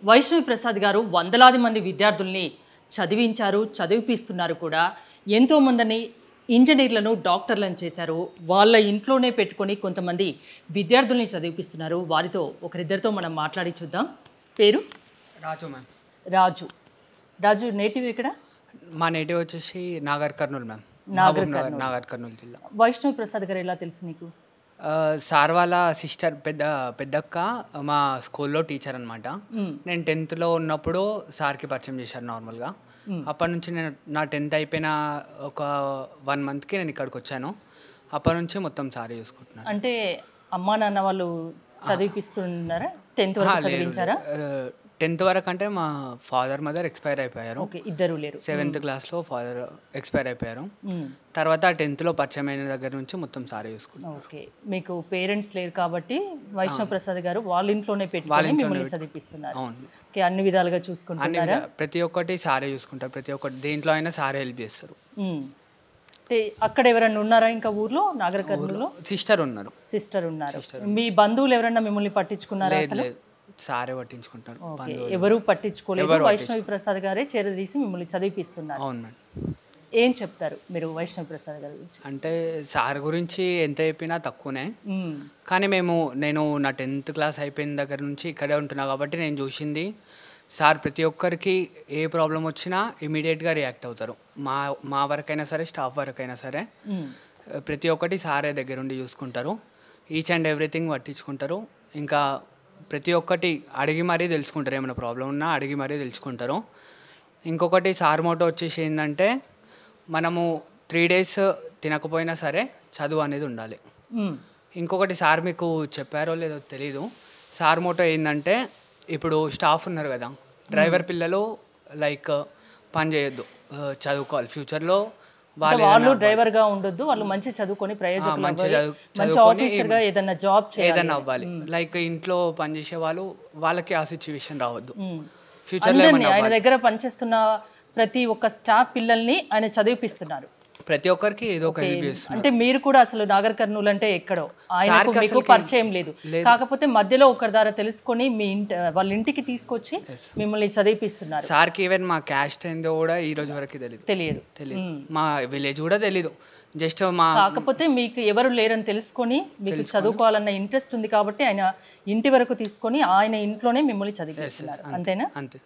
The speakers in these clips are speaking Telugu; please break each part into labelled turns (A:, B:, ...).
A: వైష్ణవి ప్రసాద్ గారు వందలాది మంది విద్యార్థుల్ని చదివించారు, చదివిపిస్తున్నారు కూడా. ఎంతోమందిని ఇంజనీర్లను, డాక్టర్లను చేశారు. వాళ్ళ ఇంట్లోనే పెట్టుకొని కొంతమంది విద్యార్థుల్ని చదివిపిస్తున్నారు. వారితో ఒకరిద్దరితో మనం మాట్లాడి చూద్దాం. పేరు?
B: రాజు మ్యామ్.
A: రాజు. రాజు నేటివ్ ఇక్కడ?
B: మా నేటివ్ వచ్చేసి నాగర్ కర్నూలు మ్యామ్. నాగర్ కర్నూలు జిల్లా.
A: వైష్ణవి ప్రసాద్ గారు ఎలా తెలుసు నీకు?
B: సార్ వాళ్ళ సిస్టర్ పెద్దక్క మా స్కూల్లో టీచర్ అనమాట. నేను 10th ఉన్నప్పుడు సార్కి పరిచయం చేశాను నార్మల్గా. అప్పటి నుంచి నేను నా 10th అయిపోయిన ఒక 1 monthకి నేను ఇక్కడికి వచ్చాను. అప్పటి నుంచి మొత్తం సార్ చూసుకుంటున్నాను.
A: అంటే అమ్మా నాన్న వాళ్ళు చదివిపిస్తున్నారా? 10th వరకు చదివించారా?
B: 10th వరకు అంటే మా ఫాదర్ మదర్ ఎక్స్పైర్ అయిపోయారు.
A: ఓకే, ఇద్దరు లేరు.
B: 7th క్లాస్లో ఫాదర్ ఎక్స్పైర్ అయిపోయారు. తర్వాత 10th పరిచయం అయిన దగ్గర నుంచి మొత్తం సారే చూసుకున్నాం.
A: ఓకే, మీకు పేరెంట్స్ లేరు కాబట్టి వైష్ణవ్ ప్రసాద్ గారు వాళ్ళ ఇంట్లోనే పెట్టుకొని మిమ్మల్ని చదివిపిస్తున్నారు. ఓకే, అన్ని విధాలుగా చూసుకుంటున్నారా?
B: ప్రతి ఒక్కటి సారే చూసుకుంటారు. ప్రతి ఒక్కటి దేంట్లో అయినా సారే హెల్ప్ చేస్తారు.
A: అంటే అక్కడ ఎవరైనా ఉన్నారా ఇంకా ఊర్లో? నాగర్ కర్నూలులో
B: సిస్టర్ ఉన్నారు.
A: సిస్టర్ ఉన్నారు. మీ బంధువులు ఎవరైనా మిమ్మల్ని పట్టించుకున్నారా? అసలు
B: సారే పట్టించుకుంటారు.
A: ఎవరు పట్టించుకోలేదు, వైష్ణవి ప్రసాద్ గారే చేరదీసి మిమ్మల్ని చదివిపిస్తున్నారు.
B: అవును మేడం.
A: ఏం చెప్తారు మీరు వైష్ణవి ప్రసాద్ గారి గురించి?
B: అంటే సార్ గురించి ఎంత చెప్పినా తక్కువనే. కానీ నేను నా 10th క్లాస్ అయిపోయిన దగ్గర నుంచి ఇక్కడే ఉంటున్నా కాబట్టి నేను చూసింది సార్ ప్రతి ఒక్కరికి ఏ ప్రాబ్లం వచ్చినా ఇమీడియట్గా రియాక్ట్ అవుతారు. మా వరకైనా సరే, స్టాఫ్ వరకైనా సరే ప్రతి ఒక్కటి సారే దగ్గరుండి చూసుకుంటారు. ఈచ్ అండ్ ఎవ్రీథింగ్ పట్టించుకుంటారు. ఇంకా ప్రతి ఒక్కటి అడిగి మరీ తెలుసుకుంటారు. ఏమైనా ప్రాబ్లం ఉన్నా అడిగి మరీ తెలుసుకుంటారు. ఇంకొకటి సార్ మోటో వచ్చేసి ఏంటంటే, మనము 3 days తినకపోయినా సరే చదువు అనేది ఉండాలి. ఇంకొకటి సార్ మీకు చెప్పారో లేదో తెలీదు, సార్ మోటో ఏంటంటే, ఇప్పుడు స్టాఫ్ ఉన్నారు కదా, డ్రైవర్ పిల్లలు లైక్ పని చేయొద్దు, చదువుకోవాలి. ఫ్యూచర్లో
A: వాళ్ళు డ్రైవర్ గా ఉండొద్దు, వాళ్ళు మంచి చదువుకొని ప్రయోజకులు ఏదైనా జాబ్
B: ఏదైనా అవ్వాలి. లైక్ ఇంట్లో పనిచేసే వాళ్ళకి ఆ సిచ్యువేషన్ రావద్దు. ఫ్యూచర్
A: ఆయన దగ్గర పనిచేస్తున్న ప్రతి ఒక్క స్టాఫ్ పిల్లల్ని ఆయన చదివిపిస్తున్నారు.
B: ప్రతి ఒక్కరికి ఏదో ఒక హెల్ప్ చేస్తున్నారు.
A: అంటే మీరు కూడా అసలు నాగర్ కర్నూలు అంటే ఎక్కడో ఆయనకు మీకు పరిచయం లేదు, కాకపోతే మధ్యలో ఒకరి ద్వారా తెలుసుకొని మీ వాళ్ళ ఇంటికి తీసుకొచ్చి మిమ్మల్ని చదివిపిస్తున్నారు.
B: సార్కి ఈవెన్ మా క్యాస్ట్ ఏందో కూడా ఈ రోజు వరకు తెలియదు. మా విలేజ్ కూడా తెలీదు. జస్ట్
A: కాకపోతే మీకు ఎవరు లేరని తెలుసుకొని మీకు చదువుకోవాలన్న ఇంట్రెస్ట్ ఉంది కాబట్టి ఆయన ఇంటి వరకు తీసుకొని ఆయన ఇంట్లోనే మిమ్మల్ని చదివిపిస్తున్నారు. అంతేనా?
B: అంతే.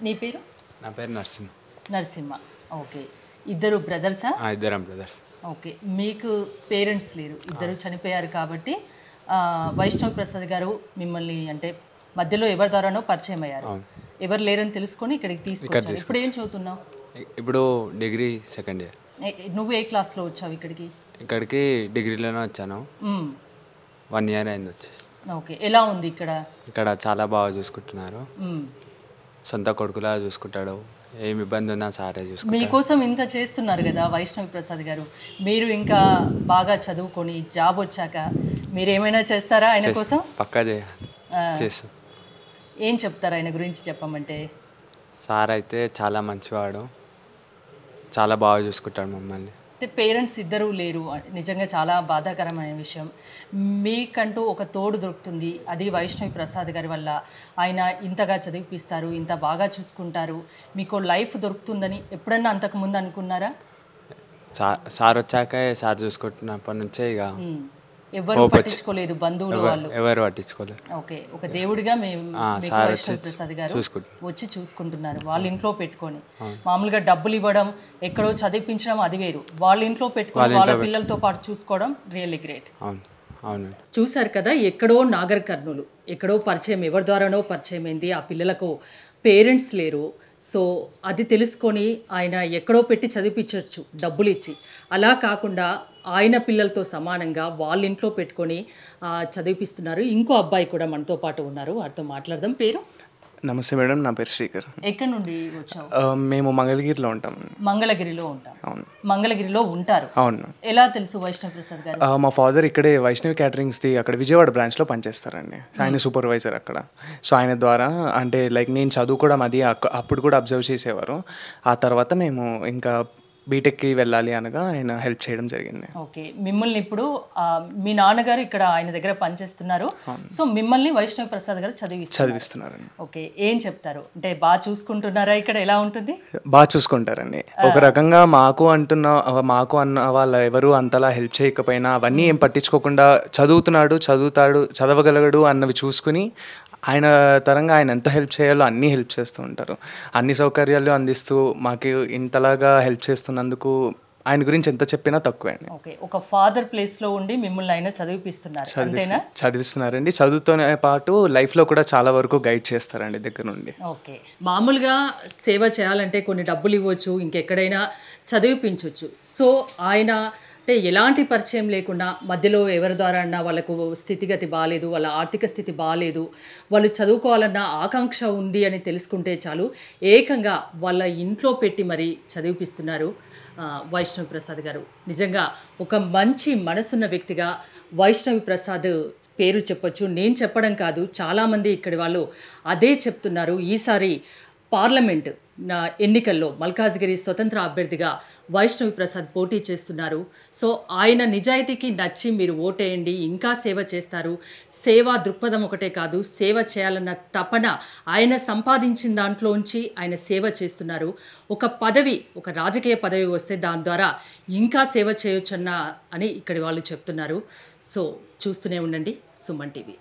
A: నీ పేరు?
C: నా పేరు నరసింహ.
A: నరసింహ. ఓకే, ఇద్దరు బ్రదర్సా?
C: ఇద్దరం బ్రదర్స్.
A: ఓకే, మీకు పేరెంట్స్ లేరు, ఇద్దరు చనిపోయారు కాబట్టి వైష్ణవ్ ప్రసాద్ గారు మిమ్మల్ని అంటే మధ్యలో ఎవరి ద్వారానో పరిచయం అయ్యారు. ఎవరు లేరని తెలుసుకొని ఇక్కడికి తీసుకొచ్చారు. ఇప్పుడు ఏం చదువుతున్నావు?
C: ఇప్పుడు డిగ్రీ 2nd year.
A: నువ్వు ఏ క్లాస్లో వచ్చావు ఇక్కడికి?
C: ఇక్కడికి డిగ్రీలోనే వచ్చాను. 1 year అయింది వచ్చేసి.
A: ఓకే, ఎలా ఉంది ఇక్కడ?
C: ఇక్కడ చాలా బాగా చూసుకుంటున్నారు. సొంత కొడుకులా చూసుకుంటాడు. ఏమి ఇబ్బంది ఉన్నా సారే చూసుకుంటారు.
A: మీకోసం ఇంత చేస్తున్నారు కదా వైష్ణవి ప్రసాద్ గారు, మీరు ఇంకా బాగా చదువుకొని జాబ్ వచ్చాక మీరు ఏమైనా చేస్తారా ఆయన కోసం?
C: పక్కా చేస్తాం.
A: ఏం చెప్తారు ఆయన గురించి చెప్పమంటే?
C: సార్ అయితే చాలా మంచివాడు, చాలా బాగా చూసుకుంటాడు మమ్మల్ని.
A: అంటే పేరెంట్స్ ఇద్దరూ లేరు, నిజంగా చాలా బాధాకరమైన విషయం. మీకంటూ ఒక తోడు దొరుకుతుంది, అది వైష్ణవి ప్రసాద్ గారి వల్ల. ఆయన ఇంతగా చదివిపిస్తారు, ఇంత బాగా చూసుకుంటారు, మీకు లైఫ్ దొరుకుతుందని ఎప్పుడన్నా అంతకుముందు అనుకున్నారా?
C: సార్ వచ్చాక సార్ చూసుకుంటున్నప్పటి నుంచే ఇక
A: ఎవరు పట్టించుకోలేదు, బంధువులు వాళ్ళు
C: ఎవరు పట్టించుకోలేదు.
A: ఓకే, ఒక దేవుడిగా వైష్ణవి ప్రసాద్ గారు వచ్చి చూసుకుంటున్నారు వాళ్ళ ఇంట్లో పెట్టుకొని. మామూలుగా డబ్బులు ఇవ్వడం, ఎక్కడో చదివించడం అది వేరు, వాళ్ళ ఇంట్లో పెట్టుకొని వాళ్ళ పిల్లలతో పాటు చూసుకోవడం రియల్లీ గ్రేట్. చూశారు కదా, ఎక్కడో నాగర్ కర్నూలు, ఎక్కడో పరిచయం, ఎవరి ద్వారానో పరిచయం అయింది. ఆ పిల్లలకు పేరెంట్స్ లేరు. సో అది తెలుసుకొని ఆయన ఎక్కడో పెట్టి చదివించవచ్చు డబ్బులు ఇచ్చి. అలా కాకుండా ఆయన పిల్లలతో సమానంగా వాళ్ళ ఇంట్లో పెట్టుకొని చదివిపిస్తున్నారు. ఇంకో అబ్బాయి కూడా మనతో పాటు ఉన్నారు, వారితో మాట్లాడదాం. పేరు?
D: నమస్తే మేడం, నా పేరు శ్రీకర్.
A: ఎక్కడి నుండి వచ్చావు?
D: మేము మంగళగిరిలో ఉంటాం.
A: మంగళగిరిలో ఉంటాం.
D: అవును.
A: మంగళగిరిలో ఉంటారు.
D: అవును.
A: ఎలా తెలుసు వైష్ణవ్ ప్రసాద్ గారు?
D: మా ఫాదర్ ఇక్కడే వైష్ణవి క్యాటరింగ్స్ది అక్కడ విజయవాడ బ్రాంచ్లో పనిచేస్తారండి. ఆయన సూపర్వైజర్ అక్కడ. సో ఆయన ద్వారా అంటే లైక్ నేను చదువుకోవడం అది అప్పుడు కూడా అబ్జర్వ్ చేసేవారు. ఆ తర్వాత మేము ఇంకా బీటెక్కి వెళ్ళాలి అనగా ఆయన హెల్ప్ చేయడం జరిగింది.
A: ఓకే, మిమ్మల్ని ఇప్పుడు మీ నాన్నగారు ఇక్కడ ఆయన దగ్గర పనిచేస్తున్నారు, సో మిమ్మల్ని వైష్ణవి ప్రసాద్ గారు
D: చదివిస్తున్నారండి.
A: ఓకే, ఏం చెప్తారు అంటే బాగా చూసుకుంటున్నారా ఇక్కడ, ఎలా ఉంటుంది?
D: బాగా చూసుకుంటారండి. ఒక రకంగా మాకు అన్న వాళ్ళు ఎవరు అంతలా హెల్ప్ చేయకపోయినా అవన్నీ ఏం పట్టించుకోకుండా చదవగలగడు అన్నవి చూసుకుని ఆయన తరంగా ఆయన ఎంత హెల్ప్ చేయాలో అన్నీ హెల్ప్ చేస్తూ ఉంటారు. అన్ని సౌకర్యాలు అందిస్తూ మాకు ఇంతలాగా హెల్ప్ చేస్తున్నందుకు ఆయన గురించి ఎంత చెప్పినా తక్కువే అండి.
A: ఓకే, ఒక ఫాదర్ ప్లేస్లో ఉండి మిమ్మల్ని ఆయన
D: చదివిస్తున్నారండి. చదువుతోనే పాటు లైఫ్లో కూడా చాలా వరకు గైడ్ చేస్తారండి దగ్గర నుండి.
A: ఓకే, మామూలుగా సేవ చేయాలంటే కొన్ని డబ్బులు ఇవ్వచ్చు, ఇంకెక్కడైనా చదివిపించవచ్చు. సో ఆయన అంటే ఎలాంటి పరిచయం లేకుండా మధ్యలో ఎవరి ద్వారా అన్నా వాళ్ళకు స్థితిగతి బాగాలేదు, వాళ్ళ ఆర్థిక స్థితి బాగాలేదు, వాళ్ళు చదువుకోవాలన్న ఆకాంక్ష ఉంది అని తెలుసుకుంటే చాలు ఏకంగా వాళ్ళ ఇంట్లో పెట్టి మరీ చదివిపిస్తున్నారు వైష్ణవి ప్రసాద్ గారు. నిజంగా ఒక మంచి మనసున్న వ్యక్తిగా వైష్ణవి ప్రసాద్ పేరు చెప్పొచ్చు. నేను చెప్పడం కాదు, చాలామంది ఇక్కడి వాళ్ళు అదే చెప్తున్నారు. ఈసారి పార్లమెంట్ ఎన్నికల్లో మల్కాజ్గిరి స్వతంత్ర అభ్యర్థిగా వైష్ణవి ప్రసాద్ పోటీ చేస్తున్నారు. సో ఆయన నిజాయితీకి నచ్చి మీరు ఓటేయండి, ఇంకా సేవ చేస్తారు. సేవా దృక్పథం ఒకటే కాదు, సేవ చేయాలన్న తపన ఆయన సంపాదించిన దాంట్లోంచి ఆయన సేవ చేస్తున్నారు. ఒక పదవి, ఒక రాజకీయ పదవి వస్తే దాని ద్వారా ఇంకా సేవ చేయొచ్చని ఇక్కడి వాళ్ళు చెప్తున్నారు. సో చూస్తూనే ఉండండి సుమన్ టీవీ.